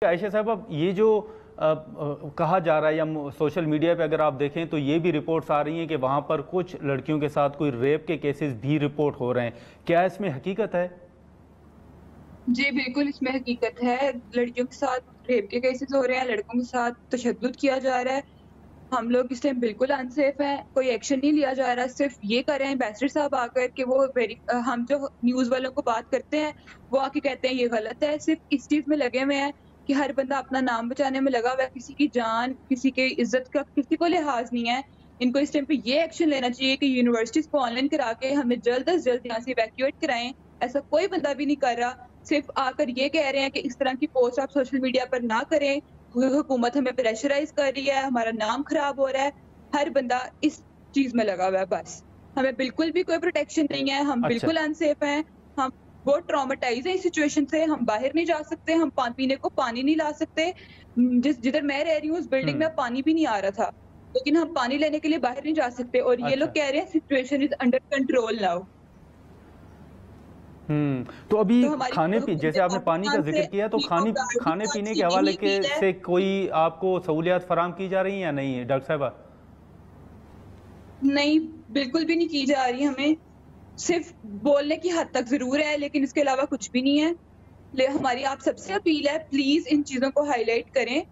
आयशा साहब, अब ये जो कहा जा रहा है या सोशल मीडिया पे अगर आप देखें तो ये भी रिपोर्ट्स आ रही हैं कि वहाँ पर कुछ लड़कियों के साथ कोई रेप के केसेस भी रिपोर्ट हो रहे हैं। क्या इसमें हकीकत है? जी, बिल्कुल इसमें हकीकत है। लड़कियों के साथ रेप के केसेस हो रहे हैं, लड़कों के साथ तशद्दुद किया जा रहा है। हम लोग इस टाइम बिल्कुल अनसेफ हैं, कोई एक्शन नहीं लिया जा रहा। सिर्फ़ ये कर रहे हैं एम्बेसडर साहब आकर कि वो हम जो न्यूज़ वालों को बात करते हैं, वो आके कहते हैं ये गलत है। सिर्फ़ इस चीज़ में लगे हुए हैं कि हर बंदा अपना नाम बचाने में लगा हुआ है, किसी की जान, किसी की इज़्ज़त का किसी को लिहाज़ नहीं है। इनको इस टाइम पे ये एक्शन लेना चाहिए कि यूनिवर्सिटीज़ को ऑनलाइन करा के हमें जल्द से जल्द यहाँ से इवैक्यूएट कराएँ। ऐसा कोई बंदा भी नहीं कर रहा। सिर्फ़ आकर ये कह रहे हैं कि इस तरह की पोस्ट आप सोशल मीडिया पर ना करें। हुकूमत हमें प्रेशराइज़ कर रही है, हमारा नाम खराब हो रहा है। हर बंदा इस चीज़ में लगा हुआ है बस। हमें बिल्कुल भी कोई प्रोटेक्शन नहीं है, हम अच्छा। बिल्कुल अनसेफ हैं। हम बहुत ट्रॉमाटाइज़ हैं इस सिचुएशन से, हम बाहर नहीं जा सकते, हम पीने को पानी नहीं ला सकते। जिधर मैं रह रही हूँ उस बिल्डिंग में हम्म। पानी भी नहीं आ रहा था, लेकिन हम पानी लेने के लिए बाहर नहीं जा सकते और ये लोग अच्छा। कह रहे हैं situation is under control now. तो अभी तो हमारी खाने पी हुकूमत जैसे आपने पानी का पाकिस्तान से जिक्र किया, तो चीफ ऑफ गार्ड खाने को पीने के अच्छी हवाले यही के अपील है। से कोई आपको सहूलियात फराम की जा रही हैं या नहीं है डॉक्टर साहबा? नहीं, बिल्कुल भी नहीं की जा रही हमें। सिर्फ़ बोलने की हद तक ज़रूर है, लेकिन इसके अलावा कुछ भी नहीं है। हमारी आप सबसे अपील है, प्लीज़ इन चीज़ों को हाइलाइट करें।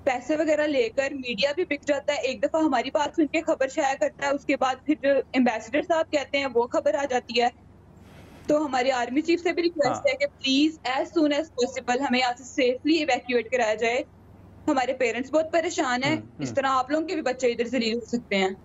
पैसे वग़ैरह लेकर मीडिया भी बिक जाता है। एक दफ़ा हमारी बात सुन के खबर शाया करता है, उसके बाद फिर जो एम्बेसडर साहब कहते हैं, वो खबर आ जाती है। तो हमारी आर्मी चीफ से भी रिक्वेस्ट है हाँ। कि please as soon as possible हमें यहाँ से सेफली इवैक्यूएट कराया जाए। हमारे पेरेंट्स बहुत परेशान हैं। इस हम्म। तरह आप लोगों के भी बच्चे इधर ज़लील हो सकते हैं।